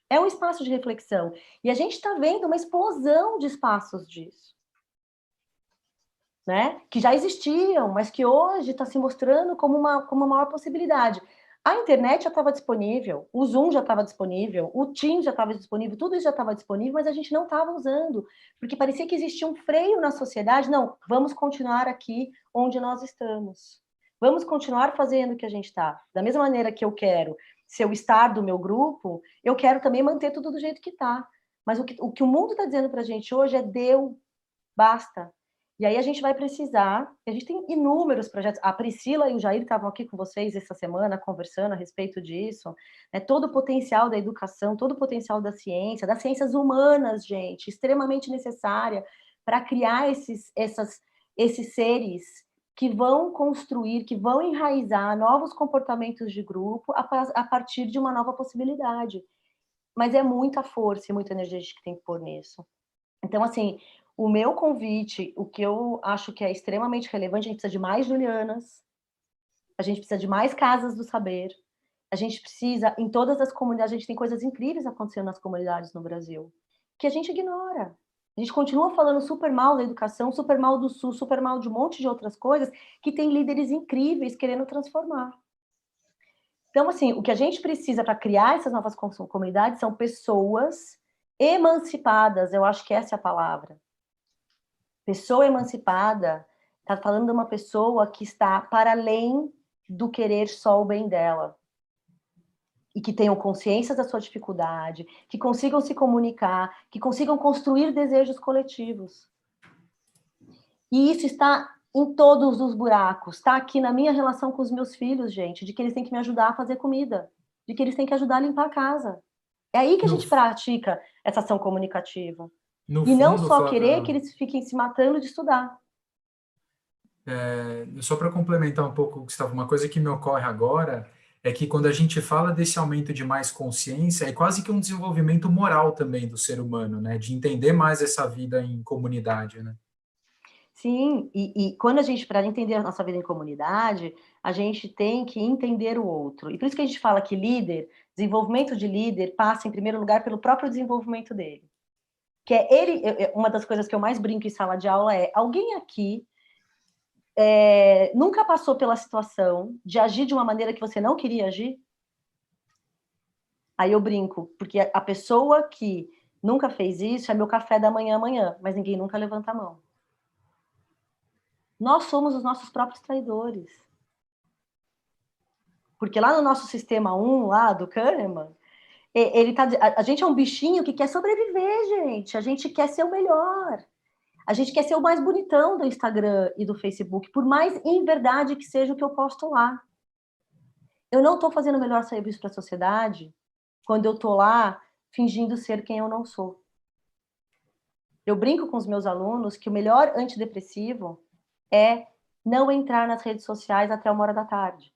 É um espaço de reflexão. E a gente está vendo uma explosão de espaços disso, né? Que já existiam, mas que hoje está se mostrando como uma maior possibilidade. A internet já estava disponível, o Zoom já estava disponível, o Teams já estava disponível, tudo isso já estava disponível, mas a gente não estava usando, porque parecia que existia um freio na sociedade. Não, vamos continuar aqui onde nós estamos. Vamos continuar fazendo o que a gente está. Da mesma maneira que eu quero ser o estar do meu grupo, eu quero também manter tudo do jeito que está. Mas o que o mundo está dizendo para a gente hoje é deu, basta. E aí a gente vai precisar, a gente tem inúmeros projetos, a Priscila e o Jair estavam aqui com vocês essa semana conversando a respeito disso, né? Todo o potencial da educação, todo o potencial da ciência, das ciências humanas, gente, extremamente necessária para criar esses seres que vão construir, que vão enraizar novos comportamentos de grupo a partir de uma nova possibilidade. Mas é muita força e muita energia que tem que pôr nisso. Então, assim, o meu convite, o que eu acho que é extremamente relevante, a gente precisa de mais Julianas, a gente precisa de mais casas do saber, a gente precisa, em todas as comunidades, a gente tem coisas incríveis acontecendo nas comunidades no Brasil, que a gente ignora. A gente continua falando super mal da educação, super mal do SUS, super mal de um monte de outras coisas, que tem líderes incríveis querendo transformar. Então, assim, o que a gente precisa para criar essas novas comunidades são pessoas emancipadas, eu acho que essa é a palavra. Pessoa emancipada está falando de uma pessoa que está para além do querer só o bem dela. E que tenham consciência da sua dificuldade, que consigam se comunicar, que consigam construir desejos coletivos. E isso está em todos os buracos. Está aqui na minha relação com os meus filhos, gente, de que eles têm que me ajudar a fazer comida, de que eles têm que ajudar a limpar a casa. É aí que a gente pratica essa ação comunicativa. E não só querer que eles fiquem se matando de estudar. Só para complementar um pouco, Gustavo, uma coisa que me ocorre agora é que quando a gente fala desse aumento de mais consciência, é quase que um desenvolvimento moral também do ser humano, né? De entender mais essa vida em comunidade, né? Sim, e quando a gente, para entender a nossa vida em comunidade, a gente tem que entender o outro. E por isso que a gente fala que desenvolvimento de líder passa em primeiro lugar pelo próprio desenvolvimento dele. Que é uma das coisas que eu mais brinco em sala de aula é, alguém aqui nunca passou pela situação de agir de uma maneira que você não queria agir? Aí eu brinco, porque a pessoa que nunca fez isso é meu café da manhã amanhã, mas ninguém nunca levanta a mão. Nós somos os nossos próprios traidores. Porque lá no nosso sistema 1, lá do Kahneman, a gente é um bichinho que quer sobreviver, gente. A gente quer ser o melhor. A gente quer ser o mais bonitão do Instagram e do Facebook, por mais em verdade que seja o que eu posto lá. Eu não estou fazendo o melhor serviço para a sociedade quando eu estou lá fingindo ser quem eu não sou. Eu brinco com os meus alunos que o melhor antidepressivo é não entrar nas redes sociais até 1h da tarde.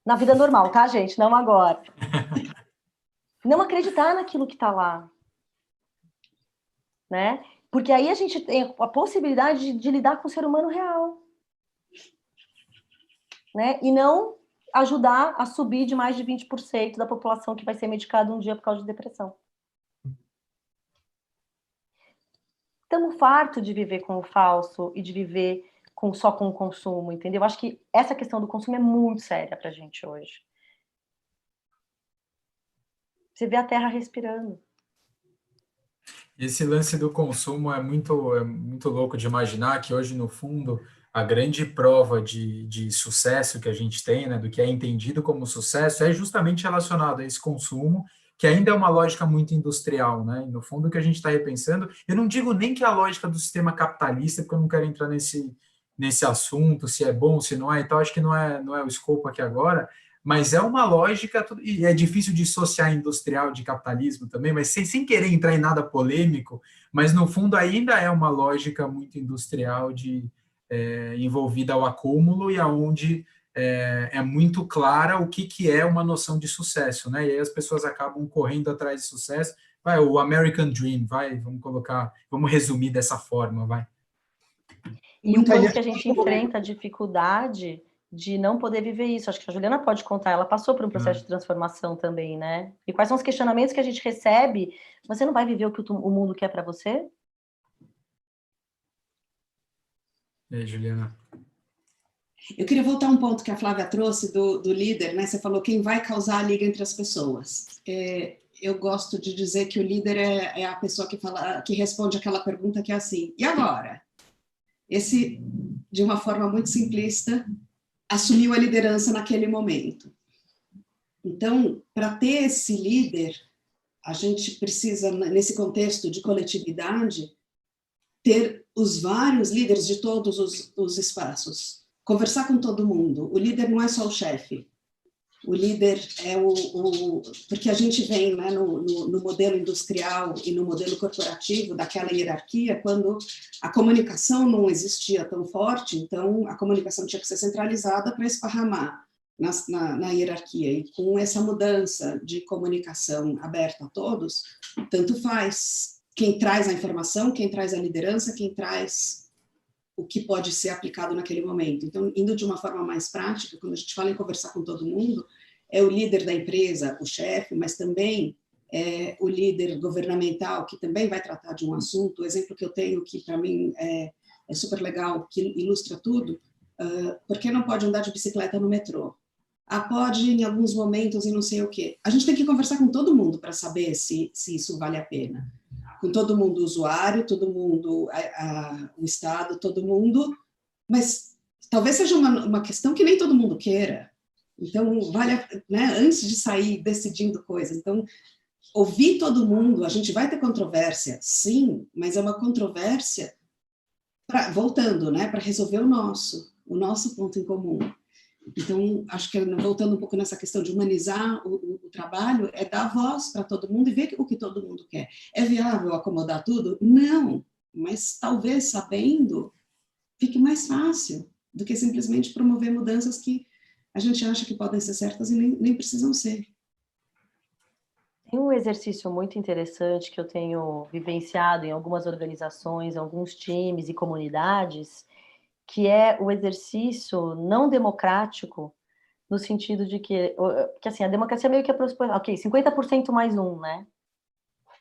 Na vida normal, tá, gente? Não agora. não acreditar naquilo que está lá, né? Porque aí a gente tem a possibilidade de lidar com o ser humano real, né? E não ajudar a subir de mais de 20% da população que vai ser medicada um dia por causa de depressão. Estamos fartos de viver com o falso e de viver só com o consumo, entendeu? Acho que essa questão do consumo é muito séria para a gente hoje. Você vê a terra respirando. Esse lance do consumo é muito louco de imaginar que hoje, no fundo, a grande prova de sucesso que a gente tem, né, do que é entendido como sucesso, é justamente relacionado a esse consumo, que ainda é uma lógica muito industrial, né? E no fundo, o que a gente está repensando, eu não digo nem que é a lógica do sistema capitalista, porque eu não quero entrar nesse assunto, se é bom, se não é e tal, acho que não é o escopo aqui agora, mas é uma lógica, e é difícil dissociar industrial de capitalismo também, mas sem querer entrar em nada polêmico, mas no fundo ainda é uma lógica muito industrial envolvida ao acúmulo e aonde é muito clara o que é uma noção de sucesso, né? E aí as pessoas acabam correndo atrás de sucesso, o American Dream, vamos resumir dessa forma, vai. E o quanto que a gente enfrenta a dificuldade de não poder viver isso. Acho que a Juliana pode contar, ela passou por um processo de transformação também, né? E quais são os questionamentos que a gente recebe? Você não vai viver o que o mundo quer para você? E aí, Juliana? Eu queria voltar a um ponto que a Flávia trouxe do líder, né? Você falou quem vai causar a liga entre as pessoas. Eu gosto de dizer que o líder é a pessoa que responde aquela pergunta que é assim, e agora? Esse, de uma forma muito simplista, assumiu a liderança naquele momento. Então, para ter esse líder, a gente precisa, nesse contexto de coletividade, ter os vários líderes de todos os espaços. Conversar com todo mundo. O líder não é só o chefe. O líder é porque a gente vem, né, no modelo industrial e no modelo corporativo daquela hierarquia, quando a comunicação não existia tão forte, então a comunicação tinha que ser centralizada para esparramar na hierarquia. E com essa mudança de comunicação aberta a todos, tanto faz quem traz a informação, quem traz a liderança, quem traz o que pode ser aplicado naquele momento. Então, indo de uma forma mais prática, quando a gente fala em conversar com todo mundo, é o líder da empresa, o chefe, mas também é o líder governamental, que também vai tratar de um assunto. O exemplo que eu tenho, que para mim é super legal, que ilustra tudo, por que não pode andar de bicicleta no metrô? Pode em alguns momentos e não sei o quê. A gente tem que conversar com todo mundo para saber se isso vale a pena. Com todo mundo, o usuário, todo mundo, o Estado, todo mundo, mas talvez seja uma questão que nem todo mundo queira. Então, né, antes de sair decidindo coisas, então, ouvir todo mundo, a gente vai ter controvérsia, sim, mas é uma controvérsia, voltando, né, para resolver o nosso ponto em comum. Então, acho que voltando um pouco nessa questão de humanizar o trabalho, é dar voz para todo mundo e ver o que todo mundo quer. É viável acomodar tudo? Não, mas talvez sabendo fique mais fácil do que simplesmente promover mudanças que a gente acha que podem ser certas e nem precisam ser. Tem um exercício muito interessante que eu tenho vivenciado em algumas organizações, alguns times e comunidades, que é o exercício não democrático, no sentido de que assim, a democracia meio que é, ok, 50% mais um, né?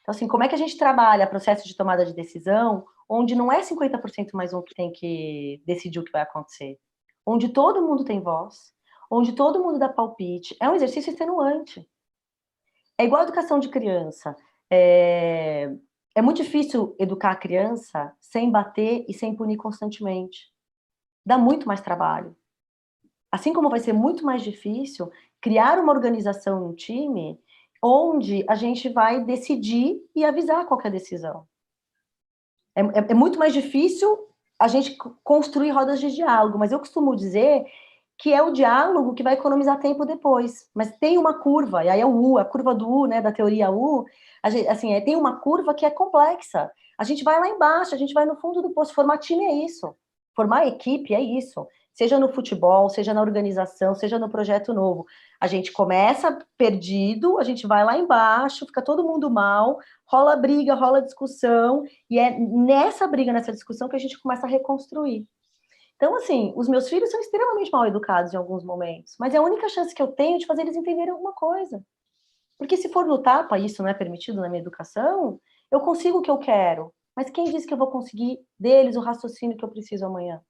Então, assim, como é que a gente trabalha processo de tomada de decisão, onde não é 50% mais um que tem que decidir o que vai acontecer, onde todo mundo tem voz, onde todo mundo dá palpite, é um exercício extenuante. É igual a educação de criança. É muito difícil educar a criança sem bater e sem punir constantemente. Dá muito mais trabalho. Assim como vai ser muito mais difícil criar uma organização, um time, onde a gente vai decidir e avisar qual que é a decisão. É muito mais difícil a gente construir rodas de diálogo, mas eu costumo dizer que é o diálogo que vai economizar tempo depois. Mas tem uma curva, e aí é o U, a curva do U, né, da teoria U, assim, tem uma curva que é complexa. A gente vai lá embaixo, a gente vai no fundo do poço. Formar time é isso. Formar equipe é isso. seja no futebol, seja na organização, seja no projeto novo. A gente começa perdido, a gente vai lá embaixo, fica todo mundo mal, rola briga, rola discussão, e é nessa briga, nessa discussão que a gente começa a reconstruir. Então, assim, os meus filhos são extremamente mal educados em alguns momentos, mas é a única chance que eu tenho de fazer eles entenderem alguma coisa. Porque se for no tapa, isso não é permitido na minha educação, eu consigo o que eu quero, mas quem disse que eu vou conseguir deles o raciocínio que eu preciso amanhã?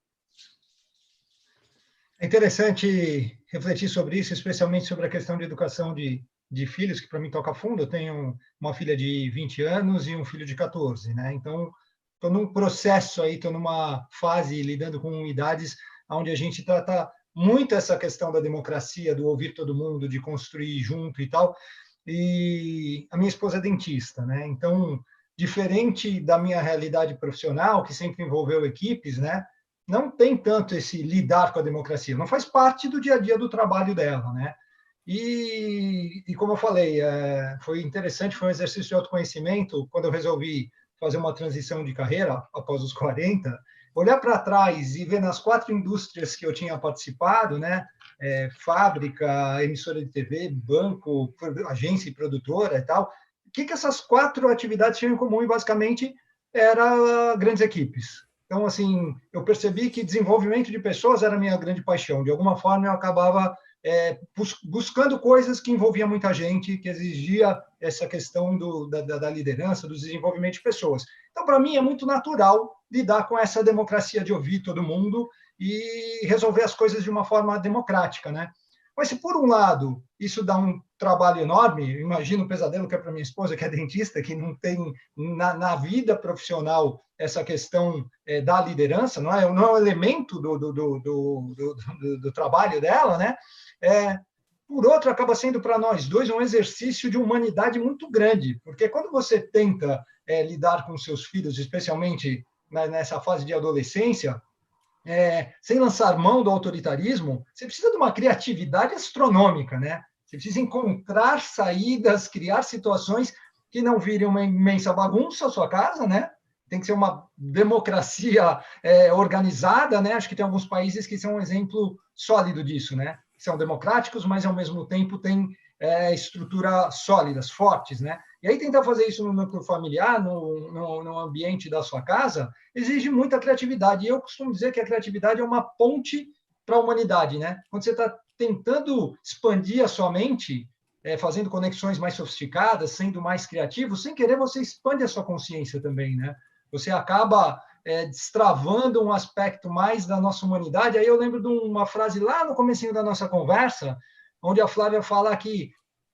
É interessante refletir sobre isso, especialmente sobre a questão de educação de filhos, que para mim toca fundo. Eu tenho uma filha de 20 anos e um filho de 14, né? Então, estou num processo aí, estou numa fase lidando com idades onde a gente trata muito essa questão da democracia, do ouvir todo mundo, de construir junto e tal. E a minha esposa é dentista, né? Então, diferente da minha realidade profissional, que sempre envolveu equipes, né? Não tem tanto esse lidar com a democracia, não faz parte do dia a dia do trabalho dela, né? E como eu falei, foi interessante, foi um exercício de autoconhecimento, quando eu resolvi fazer uma transição de carreira após os 40, olhar para trás e ver nas 4 indústrias que eu tinha participado, né? Fábrica, emissora de TV, banco, agência e produtora e tal, o que essas 4 atividades tinham em comum? E basicamente eram grandes equipes. Então, assim, eu percebi que desenvolvimento de pessoas era a minha grande paixão. De alguma forma, eu acabava buscando coisas que envolviam muita gente, que exigia essa questão da liderança, do desenvolvimento de pessoas. Então, para mim, é muito natural lidar com essa democracia de ouvir todo mundo e resolver as coisas de uma forma democrática, né? Mas se, por um lado, isso dá um trabalho enorme, imagino o pesadelo que é para minha esposa, que é dentista, que não tem na vida profissional essa questão da liderança, não é um elemento do trabalho dela, né? Por outro, acaba sendo para nós dois um exercício de humanidade muito grande, porque quando você tenta lidar com seus filhos, especialmente nessa fase de adolescência, sem lançar mão do autoritarismo, você precisa de uma criatividade astronômica, né? Você precisa encontrar saídas, criar situações que não virem uma imensa bagunça a sua casa, né? Tem que ser uma democracia organizada, né? Acho que tem alguns países que são um exemplo sólido disso, né? São democráticos, mas ao mesmo tempo têm estruturas sólidas, fortes, né? E aí tentar fazer isso no núcleo familiar, no ambiente da sua casa, exige muita criatividade. E eu costumo dizer que a criatividade é uma ponte para a humanidade, né? Quando você está tentando expandir a sua mente, fazendo conexões mais sofisticadas, sendo mais criativo, sem querer você expande a sua consciência também, né? Você acaba destravando um aspecto mais da nossa humanidade. Aí eu lembro de uma frase lá no comecinho da nossa conversa, onde a Flávia fala que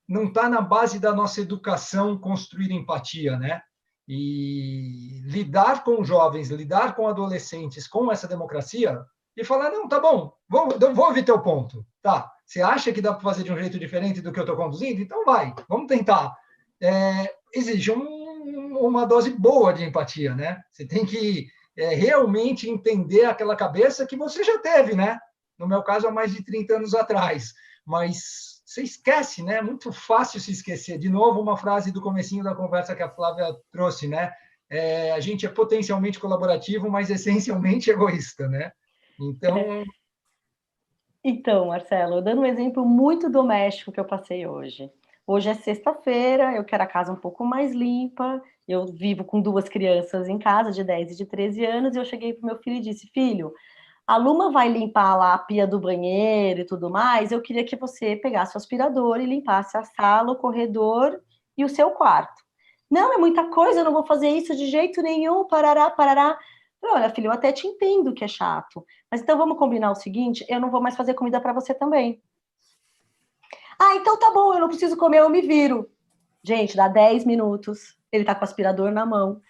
não está na base da nossa educação construir empatia, né? E lidar com jovens, lidar com adolescentes, com essa democracia, e falar, não, tá bom, vou ouvir teu ponto. Tá, você acha que dá para fazer de um jeito diferente do que eu estou conduzindo? Então vai, vamos tentar. Exige uma dose boa de empatia, né? Você tem que realmente entender aquela cabeça que você já teve, né? No meu caso, há mais de 30 anos atrás. Mas você esquece, né? É muito fácil se esquecer. De novo, uma frase do comecinho da conversa que a Flávia trouxe, né? A gente é potencialmente colaborativo, mas essencialmente egoísta, né? Então, Marcelo, dando um exemplo muito doméstico que eu passei hoje. Hoje é sexta-feira, eu quero a casa um pouco mais limpa, eu vivo com 2 crianças em casa, de 10 e de 13 anos, e eu cheguei para o meu filho e disse, filho, a Luma vai limpar lá a pia do banheiro e tudo mais, eu queria que você pegasse o aspirador e limpasse a sala, o corredor e o seu quarto. Não, é muita coisa, eu não vou fazer isso de jeito nenhum, parará, parará. Olha, filho, eu até te entendo que é chato, mas então vamos combinar o seguinte, eu não vou mais fazer comida para você também. Ah, então tá bom, eu não preciso comer, eu me viro. Gente, dá 10 minutos, ele tá com o aspirador na mão.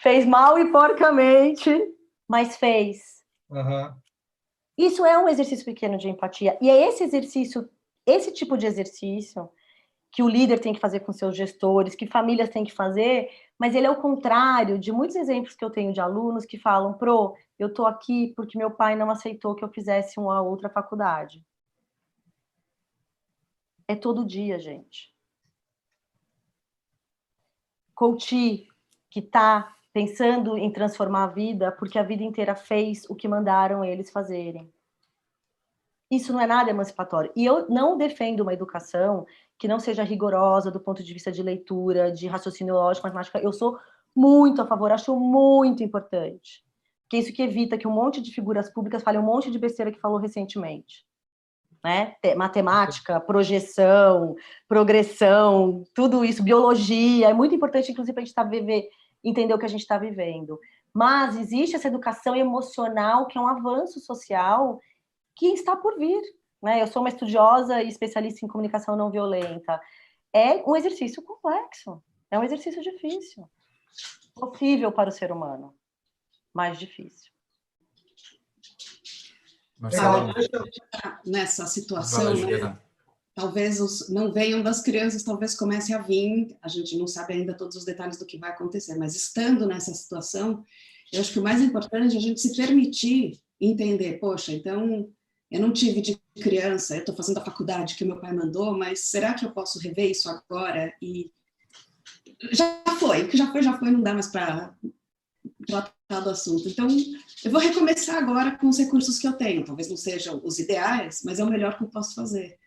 Fez mal e porcamente, mas fez. Uhum. Isso é um exercício pequeno de empatia. E é esse exercício, esse tipo de exercício que o líder tem que fazer com seus gestores, que famílias têm que fazer, mas ele é o contrário de muitos exemplos que eu tenho de alunos que falam, eu tô aqui porque meu pai não aceitou que eu fizesse uma outra faculdade. É todo dia, gente. Coach que está pensando em transformar a vida, porque a vida inteira fez o que mandaram eles fazerem. Isso não é nada emancipatório. E eu não defendo uma educação que não seja rigorosa do ponto de vista de leitura, de raciocínio lógico, matemática. Eu sou muito a favor, acho muito importante. Porque isso que evita que um monte de figuras públicas falem um monte de besteira que falou recentemente. Né? Matemática, projeção, progressão, tudo isso, biologia, é muito importante, inclusive, para a gente entender o que a gente está vivendo. Mas existe essa educação emocional, que é um avanço social que está por vir. Né? Eu sou uma estudiosa e especialista em comunicação não violenta. É um exercício complexo, é um exercício difícil, possível para o ser humano, mas difícil. Marcelo, nessa situação, né? Talvez não venham das crianças, talvez comece a vir, a gente não sabe ainda todos os detalhes do que vai acontecer, mas estando nessa situação, eu acho que o mais importante é a gente se permitir entender, poxa, então, eu não tive de criança, eu estou fazendo a faculdade que meu pai mandou, mas será que eu posso rever isso agora? E já foi, o que já foi, não dá mais para tratar do assunto. Então, eu vou recomeçar agora com os recursos que eu tenho. Talvez não sejam os ideais, mas é o melhor que eu posso fazer.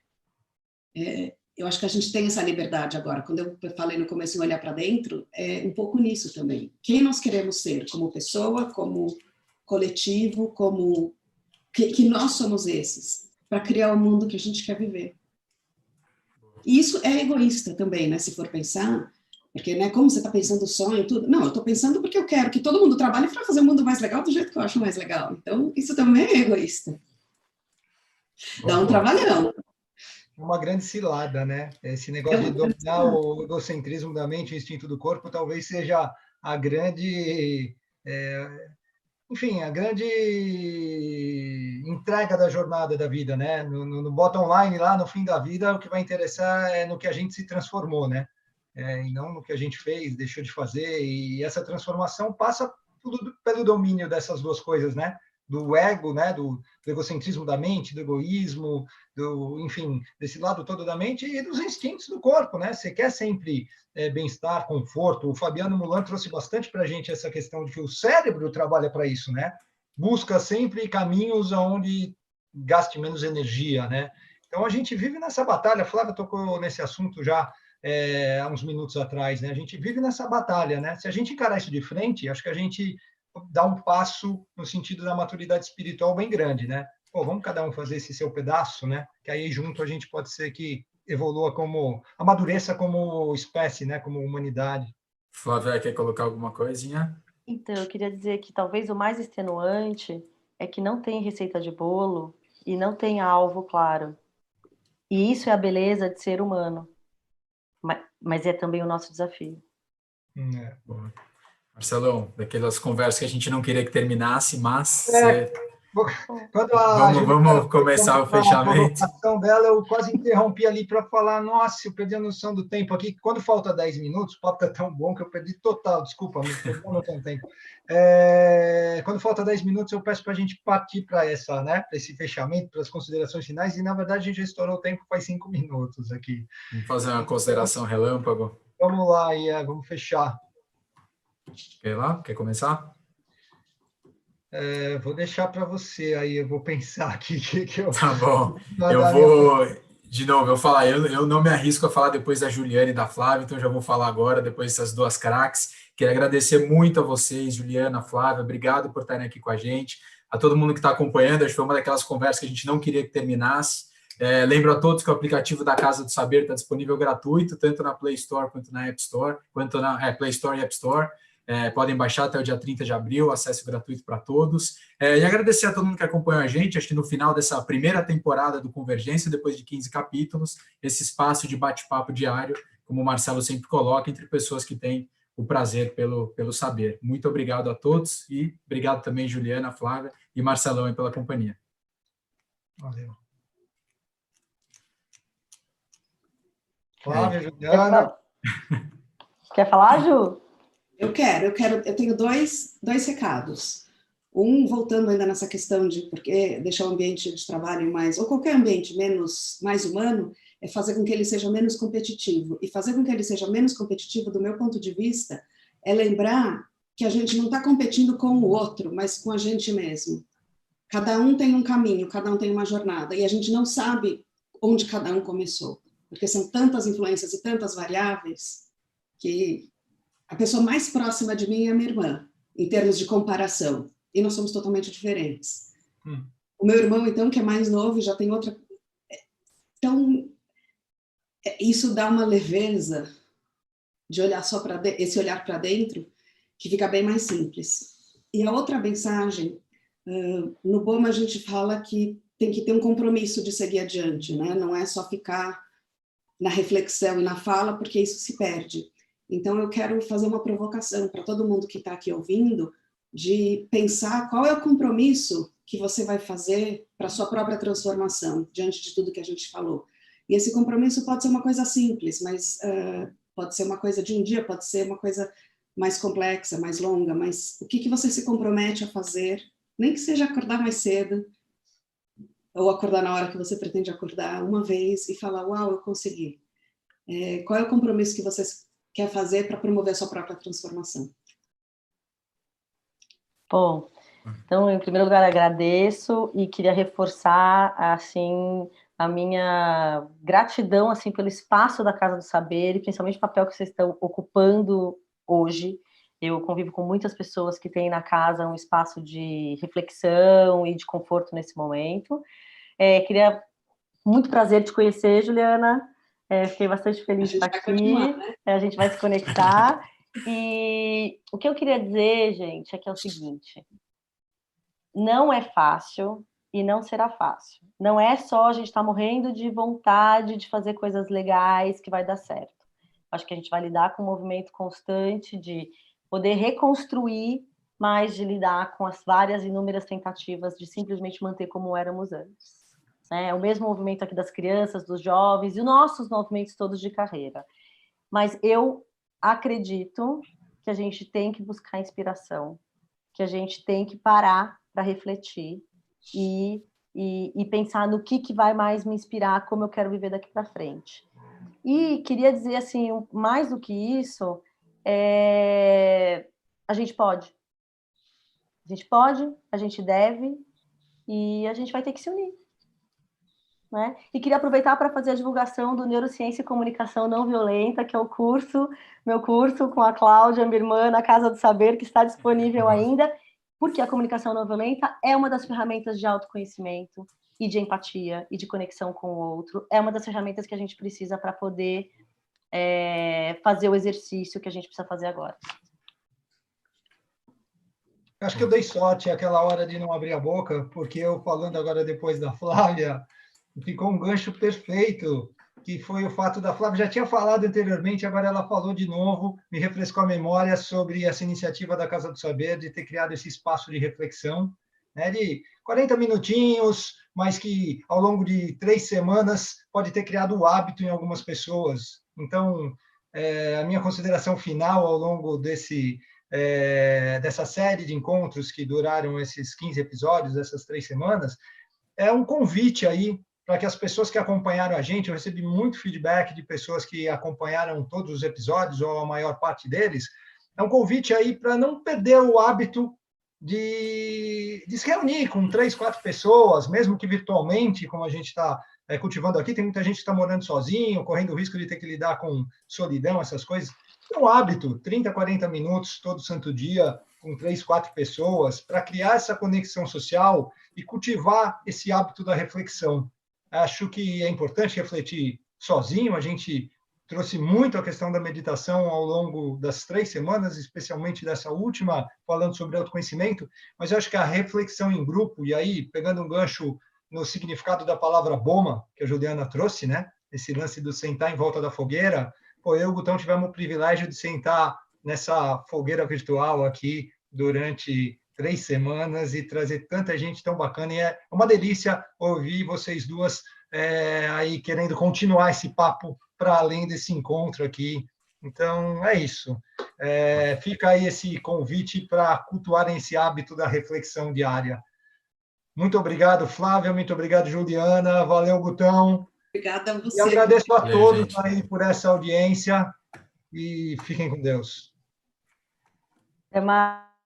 Eu acho que a gente tem essa liberdade agora. Quando eu falei no começo em olhar para dentro, é um pouco nisso também. Quem nós queremos ser como pessoa, como coletivo, como que nós somos esses, para criar o mundo que a gente quer viver. E isso é egoísta também, né? Se for pensar, porque, né, como você está pensando o sonho, tudo. Não, eu estou pensando porque eu quero que todo mundo trabalhe para fazer o mundo mais legal do jeito que eu acho mais legal. Então, isso também é egoísta. Dá um trabalhão. Uma grande cilada, né? Esse negócio de dominar o egocentrismo da mente, o instinto do corpo, talvez seja a grande, enfim, a grande entrega da jornada da vida, né? No bottom line, lá no fim da vida, o que vai interessar é no que a gente se transformou, né? E não no que a gente fez, deixou de fazer. E essa transformação passa pelo domínio dessas duas coisas, né? Do ego, né, do egocentrismo da mente, do egoísmo, enfim, desse lado todo da mente e dos instintos do corpo, né? Você quer sempre bem-estar, conforto. O Fabiano Mulan trouxe bastante para a gente essa questão de que o cérebro trabalha para isso, né? Busca sempre caminhos onde gaste menos energia, né? Então a gente vive nessa batalha. A Flávia tocou nesse assunto já há uns minutos atrás, né? A gente vive nessa batalha, né? Se a gente encarar isso de frente, acho que a gente dá um passo no sentido da maturidade espiritual bem grande, né? Pô, vamos cada um fazer esse seu pedaço, né? Que aí junto a gente pode ser que evolua amadureça como espécie, né? Como humanidade. Flávia, quer colocar alguma coisinha? Então, eu queria dizer que talvez o mais extenuante é que não tem receita de bolo e não tem alvo claro. E isso é a beleza de ser humano. Mas é também o nosso desafio. Boa. Marcelão, daquelas conversas que a gente não queria que terminasse, mas vamos começar o fechamento. A provocação dela, eu quase interrompi ali para falar, nossa, eu perdi a noção do tempo aqui. Quando falta 10 minutos, o papo está tão bom que eu perdi total, desculpa, não tenho tempo. Quando falta 10 minutos, eu peço para a gente partir para esse fechamento, para as considerações finais, e na verdade a gente já estourou o tempo faz 5 minutos aqui. Vamos fazer uma consideração relâmpago? Vamos lá, vamos fechar. Quer começar? Vou deixar para você aí, eu vou pensar aqui. Tá bom, eu vou, de novo, eu não me arrisco a falar depois da Juliana e da Flávia, então já vou falar agora, depois dessas duas craques. Quero agradecer muito a vocês, Juliana, Flávia, obrigado por estarem aqui com a gente, a todo mundo que está acompanhando, acho que foi uma daquelas conversas que a gente não queria que terminasse. Lembro a todos que o aplicativo da Casa do Saber está disponível gratuito, tanto na Play Store quanto na App Store, Play Store e App Store. Podem baixar até o dia 30 de abril, acesso gratuito para todos. E agradecer a todo mundo que acompanhou a gente, acho que no final dessa primeira temporada do Convergência, depois de 15 capítulos, esse espaço de bate-papo diário, como o Marcelo sempre coloca, entre pessoas que têm o prazer pelo saber. Muito obrigado a todos e obrigado também, Juliana, Flávia e Marcelão pela companhia. Valeu. Flávia, Juliana. Quer falar, Ju? Eu tenho dois recados. Voltando ainda nessa questão de porque deixar o ambiente de trabalho ou qualquer ambiente mais humano, é fazer com que ele seja menos competitivo. E fazer com que ele seja menos competitivo, do meu ponto de vista, é lembrar que a gente não está competindo com o outro, mas com a gente mesmo. Cada um tem um caminho, cada um tem uma jornada, e a gente não sabe onde cada um começou, porque são tantas influências e tantas variáveis que a pessoa mais próxima de mim é a minha irmã, em termos de comparação, e nós somos totalmente diferentes. O meu irmão, então, que é mais novo, já tem outra... Então, isso dá uma leveza de olhar só para esse olhar para dentro, que fica bem mais simples. E a outra mensagem, no BOMA a gente fala que tem que ter um compromisso de seguir adiante, né? Não é só ficar na reflexão e na fala, porque isso se perde. Então eu quero fazer uma provocação para todo mundo que está aqui ouvindo, de pensar qual é o compromisso que você vai fazer para a sua própria transformação, diante de tudo que a gente falou. E esse compromisso pode ser uma coisa simples, mas pode ser uma coisa de um dia, pode ser uma coisa mais complexa, mais longa, mas o que você se compromete a fazer, nem que seja acordar mais cedo, ou acordar na hora que você pretende acordar, uma vez, e falar, uau, eu consegui. Qual é o compromisso que você quer fazer para promover a sua própria transformação? Bom, então, em primeiro lugar, agradeço e queria reforçar, assim, a minha gratidão, assim, pelo espaço da Casa do Saber e principalmente o papel que vocês estão ocupando hoje. Eu convivo com muitas pessoas que têm na casa um espaço de reflexão e de conforto nesse momento. Queria muito prazer te conhecer, Juliana. Fiquei bastante feliz de estar aqui. A gente vai se conectar. E o que eu queria dizer, gente, é que é o seguinte: não é fácil e não será fácil. Não é só a gente estar morrendo de vontade de fazer coisas legais que vai dar certo. Acho que a gente vai lidar com um movimento constante de poder reconstruir, mas de lidar com as várias inúmeras tentativas de simplesmente manter como éramos antes. O mesmo movimento aqui das crianças, dos jovens e os nossos movimentos todos de carreira. Mas eu acredito que a gente tem que buscar inspiração, que a gente tem que parar para refletir e pensar no que vai mais me inspirar, como eu quero viver daqui para frente. E queria dizer, assim, mais do que isso, a gente pode. A gente pode, a gente deve, e a gente vai ter que se unir. Né? E queria aproveitar para fazer a divulgação do Neurociência e Comunicação Não Violenta, que é o meu curso com a Cláudia, minha irmã, na Casa do Saber, que está disponível ainda, porque a comunicação não violenta é uma das ferramentas de autoconhecimento e de empatia e de conexão com o outro. É uma das ferramentas que a gente precisa para poder fazer o exercício que a gente precisa fazer agora. Acho que eu dei sorte aquela hora de não abrir a boca, porque eu falando agora depois da Flávia, ficou um gancho perfeito, que foi o fato da Flávia, já tinha falado anteriormente, agora ela falou de novo, me refrescou a memória sobre essa iniciativa da Casa do Saber, de ter criado esse espaço de reflexão, né, de 40 minutinhos, mas que ao longo de 3 semanas pode ter criado o hábito em algumas pessoas. Então, a minha consideração final ao longo dessa série de encontros que duraram esses 15 episódios, essas 3 semanas, é um convite aí para que as pessoas que acompanharam a gente, eu recebi muito feedback de pessoas que acompanharam todos os episódios, ou a maior parte deles, é um convite aí para não perder o hábito de se reunir com 3, 4 pessoas, mesmo que virtualmente, como a gente está cultivando aqui, tem muita gente que está morando sozinho, correndo o risco de ter que lidar com solidão, essas coisas. É um hábito, 30, 40 minutos todo santo dia, com 3, 4 pessoas, para criar essa conexão social e cultivar esse hábito da reflexão. Acho que é importante refletir sozinho, a gente trouxe muito a questão da meditação ao longo das 3 semanas, especialmente dessa última, falando sobre autoconhecimento, mas eu acho que a reflexão em grupo, e aí, pegando um gancho no significado da palavra BOMA, que a Juliana trouxe, né? Esse lance do sentar em volta da fogueira, eu e o Gutão tivemos o privilégio de sentar nessa fogueira virtual aqui durante 3 semanas e trazer tanta gente tão bacana, e é uma delícia ouvir vocês duas aí querendo continuar esse papo para além desse encontro aqui. Então, é isso. Fica aí esse convite para cultuarem esse hábito da reflexão diária. Muito obrigado, Flávia, muito obrigado, Juliana, valeu, Gutão. Obrigada a você. E agradeço a todos aí por essa audiência e fiquem com Deus. Até mais.